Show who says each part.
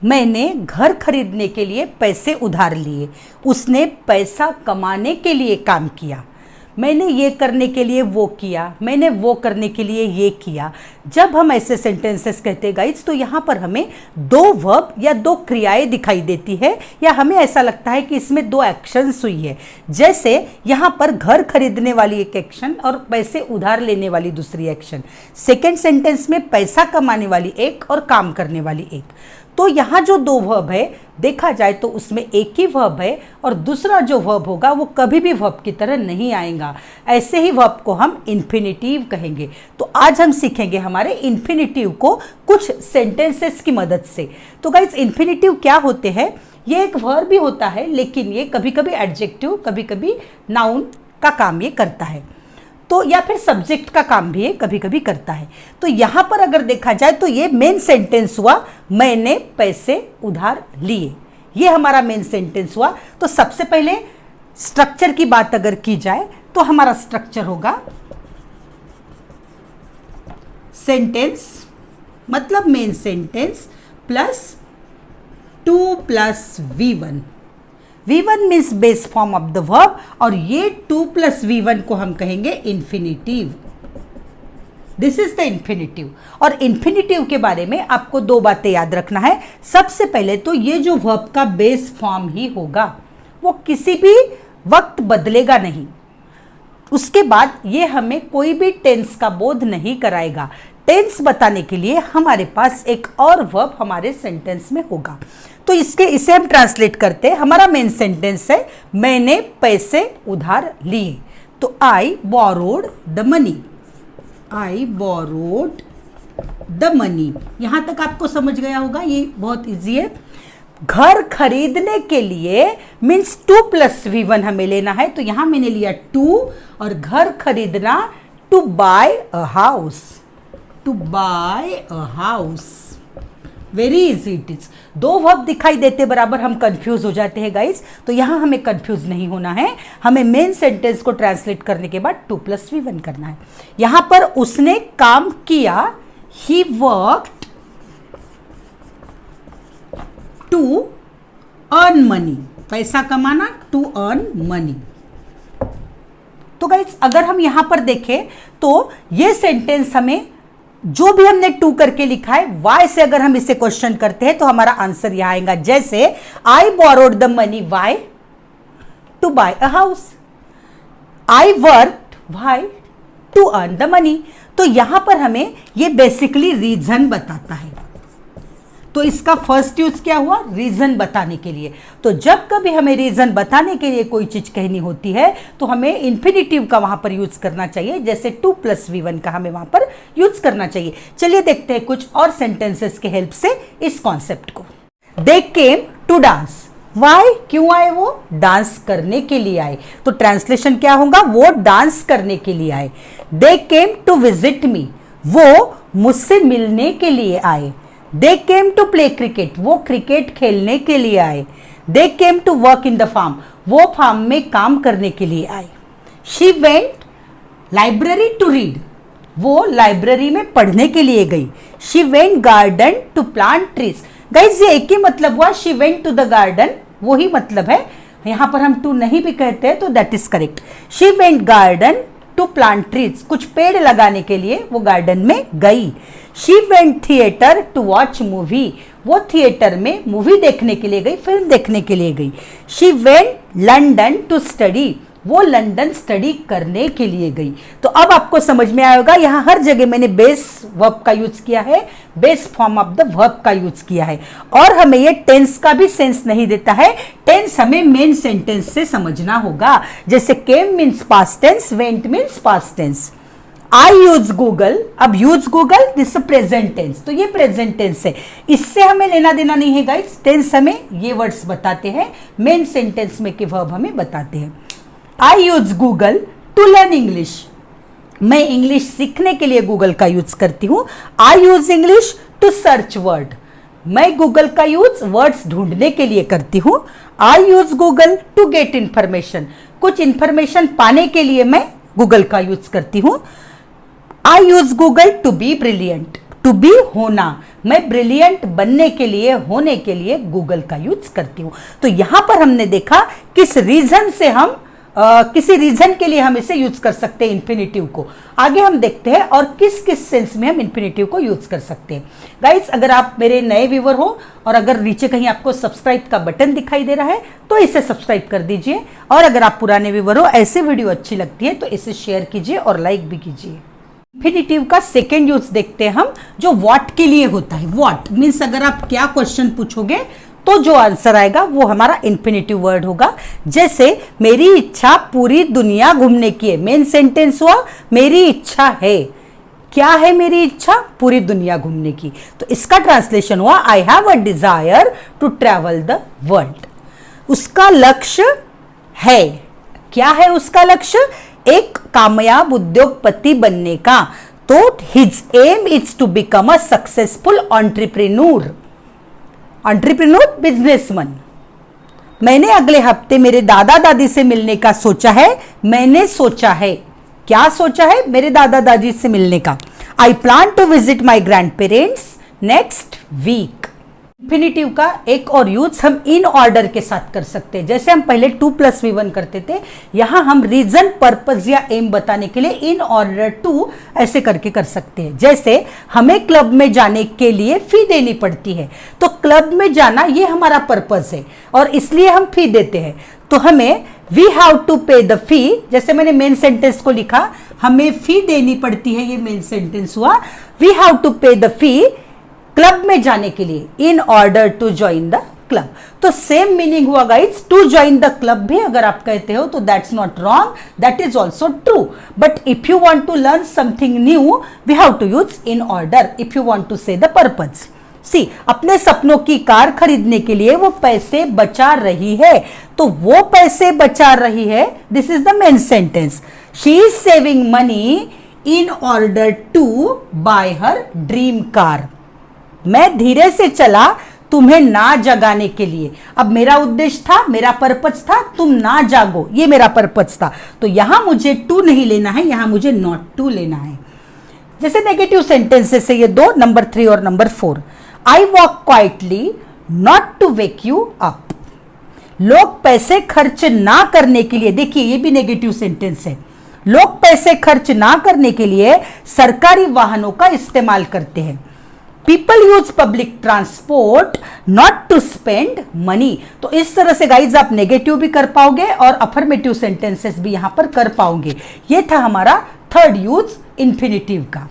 Speaker 1: मैंने घर खरीदने के लिए पैसे उधार लिए। उसने पैसा कमाने के लिए काम किया। मैंने ये करने के लिए वो किया, मैंने वो करने के लिए ये किया। जब हम ऐसे सेंटेंसेस कहते हैं गाइज, तो यहाँ पर हमें दो वर्ब या दो क्रियाएं दिखाई देती है, या हमें ऐसा लगता है कि इसमें दो एक्शंस हुई है। जैसे यहाँ पर घर खरीदने वाली एक एक्शन और पैसे उधार लेने वाली दूसरी एक्शन। सेकेंड सेंटेंस में पैसा कमाने वाली एक और काम करने वाली एक। तो यहाँ जो दो वर्ब है देखा जाए तो उसमें एक ही वर्ब है, और दूसरा जो वर्ब होगा वो कभी भी वर्ब की तरह नहीं आएगा। ऐसे ही वर्ब को हम इन्फिनिटिव कहेंगे। तो आज हम सीखेंगे हमारे इन्फिनिटिव को कुछ सेंटेंसेस की मदद से। तो गाइस, इन्फिनिटिव क्या होते हैं? ये एक वर्ब भी होता है, लेकिन ये कभी कभी एडजेक्टिव, कभी कभी नाउन का काम ये करता है, तो या फिर सब्जेक्ट का काम भी ये कभी कभी करता है। तो यहाँ पर अगर देखा जाए तो ये मेन सेंटेंस हुआ, मैंने पैसे उधार लिए। ये हमारा मेन सेंटेंस हुआ। तो सबसे पहले स्ट्रक्चर की बात अगर की जाए तो हमारा स्ट्रक्चर होगा सेंटेंस मतलब main sentence plus 2 + V1। V1 means base form of the verb, और ये 2 + V1 को हम कहेंगे infinitive. This is the infinitive. और इन्फिनिटिव के बारे में आपको दो बातें याद रखना है। सबसे पहले तो ये जो वर्ब का बेस फॉर्म ही होगा वो किसी भी वक्त बदलेगा नहीं। उसके बाद ये हमें कोई भी टेंस का बोध नहीं कराएगा। टेंस बताने के लिए हमारे पास एक और वर्ब हमारे सेंटेंस में होगा। तो इसे हम ट्रांसलेट करते हैं। हमारा मेन सेंटेंस है, मैंने पैसे उधार लिए। तो आई borrowed the money. I borrowed the money. यहां तक आपको समझ गया होगा, ये बहुत इजी है। घर खरीदने के लिए मीन्स 2 + V1 हमें लेना है। तो यहां मैंने लिया 2, और घर खरीदना to buy a house. To buy a house, very easy it is. दो वर्ब दिखाई देते बराबर हम कंफ्यूज हो जाते हैं गाइस। तो यहां हमें कंफ्यूज नहीं होना है। हमें मेन सेंटेंस को ट्रांसलेट करने के बाद 2 + V1 करना है। यहां पर उसने काम किया, he worked to earn money. पैसा कमाना, टू अर्न मनी। तो गाइस, अगर हम यहां पर देखें तो ये सेंटेंस हमें जो भी हमने 2 करके लिखा है, वाई से अगर हम इसे क्वेश्चन करते हैं तो हमारा आंसर यहां आएगा। जैसे I borrowed the money why to buy a house. I worked why to earn the money. तो यहां पर हमें ये बेसिकली रीजन बताता है। तो इसका फर्स्ट यूज क्या हुआ? रीजन बताने के लिए। तो जब कभी हमें रीजन बताने के लिए कोई चीज कहनी होती है तो हमें इन्फिनिटिव का वहां पर यूज करना चाहिए, जैसे 2 + V1 का हमें वहां पर यूज करना चाहिए। चलिए देखते हैं कुछ और सेंटेंसेस के हेल्प से इस कॉन्सेप्ट को। दे केम टू डांस। वाई, क्यों आए वो? डांस करने के लिए आए। तो ट्रांसलेशन क्या होगा? वो डांस करने के लिए आए। They came to visit me. वो मुझसे मिलने के लिए आए। They came to play cricket. वो क्रिकेट खेलने के लिए आए। They came to work in the farm. वो फार्म में काम करने के लिए आए। She went library to read. वो लाइब्रेरी में पढ़ने के लिए गई। She went garden to plant trees. Guys, ये एक ही मतलब हुआ, she went to the garden, वो ही मतलब है। यहां पर हम टू नहीं भी कहते हैं तो that is correct. She went garden to plant trees. कुछ पेड़ लगाने के लिए वो गार्डन में गई। She went theatre to watch movie. वो थिएटर में मूवी देखने के लिए गई, फिल्म देखने के लिए गई। She went London to study. वो लंदन स्टडी करने के लिए गई। तो अब आपको समझ में आएगा, यहां हर जगह मैंने बेस वर्ब का यूज किया है, base form of the verb का यूज किया है। और हमें ये टेंस का भी सेंस नहीं देता है। टेंस हमें मेन सेंटेंस से समझना होगा। जैसे came means past tense, went means past tense. I use Google. अब use Google, this present tense. तो ये प्रेजेंट टेंस है, इससे हमें लेना देना नहीं है गाइस। टेंस हमें ये वर्ड्स बताते हैं, मेन सेंटेंस में के वर्ब हमें बताते हैं। I use Google to learn English. मैं इंग्लिश सीखने के लिए गूगल का यूज करती हूँ। I use English to search word. मैं गूगल का यूज वर्ड्स ढूंढने के लिए करती हूँ। I use Google to get information. कुछ इंफॉर्मेशन पाने के लिए मैं गूगल का यूज करती हूँ। I use Google to be brilliant. To be होना, मैं ब्रिलियंट बनने के लिए, होने के लिए गूगल का यूज करती हूं। तो यहां पर हमने देखा किस रीजन से हम किसी रीजन के लिए हम इसे यूज कर सकते हैं इंफिनिटिव को। आगे हम देखते हैं और किस किस सेंस में हम इंफिनिटिव को यूज कर सकते हैं। गाइस, अगर आप मेरे नए व्यूअर हो और अगर नीचे कहीं आपको सब्सक्राइब का बटन दिखाई दे रहा है तो इसे सब्सक्राइब कर दीजिए, और अगर आप पुराने व्यूअर हो, ऐसे वीडियो अच्छी लगती है तो इसे शेयर कीजिए और लाइक भी कीजिए। इंफिनिटिव का सेकेंड यूज देखते हैं हम, जो व्हाट के लिए होता है। व्हाट मीन्स अगर आप क्या क्वेश्चन पूछोगे तो जो आंसर आएगा वो हमारा इंफिनिटिव वर्ड होगा। जैसे मेरी इच्छा पूरी दुनिया घूमने की है, मेन सेंटेंस हुआ मेरी इच्छा है। क्या है मेरी इच्छा? पूरी दुनिया घूमने की। तो इसका ट्रांसलेशन हुआ I have a desire to travel the world. उसका लक्ष्य है, क्या है उसका लक्ष्य? एक कामयाब उद्योगपति बनने का। तो his aim is to become a successful entrepreneur, businessman. मैंने अगले हफ्ते मेरे दादा दादी से मिलने का सोचा है। मैंने सोचा है, क्या सोचा है? मेरे दादा दादी से मिलने का। I plan to visit my grand parents next week. Infinitive का एक और यूज हम इन ऑर्डर के साथ कर सकते हैं। जैसे हम पहले 2+V1 करते थे, यहां हम रीजन, पर्पस या एम बताने के लिए इन ऑर्डर टू ऐसे करके कर सकते हैं। जैसे हमें क्लब में जाने के लिए फी देनी पड़ती है, तो क्लब में जाना ये हमारा पर्पस है और इसलिए हम फी देते हैं। तो हमें we have to pay the फी, जैसे मैंने मेन सेंटेंस को लिखा, हमें फी देनी पड़ती है, ये मेन सेंटेंस हुआ। We have to pay the fee club में जाने के लिए, in order to join the club. तो सेम मीनिंग हुआ guys, to join the club भी अगर आप कहते हो तो that's not wrong, that is also true. But if you want to learn something new we have to use in order if you want to say the purpose. See, अपने सपनों की car खरीदने के लिए वो पैसे बचा रही है, तो वो पैसे बचा रही है, this is the main sentence. She is saving money in order to buy her dream car. मैं धीरे से चला तुम्हें ना जगाने के लिए। अब मेरा उद्देश्य था, मेरा पर्पस था तुम ना जागो, ये मेरा पर्पस था। तो यहां मुझे टू नहीं लेना है, यहां मुझे नॉट टू लेना है। जैसे नेगेटिव सेंटेंसेस है ये दो, नंबर 3 और number 4। I walk quietly not to wake you up. लोग पैसे खर्च ना करने के लिए, देखिए ये भी नेगेटिव सेंटेंस है, लोग पैसे खर्च ना करने के लिए सरकारी वाहनों का इस्तेमाल करते हैं। People use public transport not to spend money. तो इस तरह से गाइज आप नेगेटिव भी कर पाओगे और अफर्मेटिव सेंटेंसेस भी यहां पर कर पाओगे। ये था हमारा थर्ड यूज इंफिनिटिव का।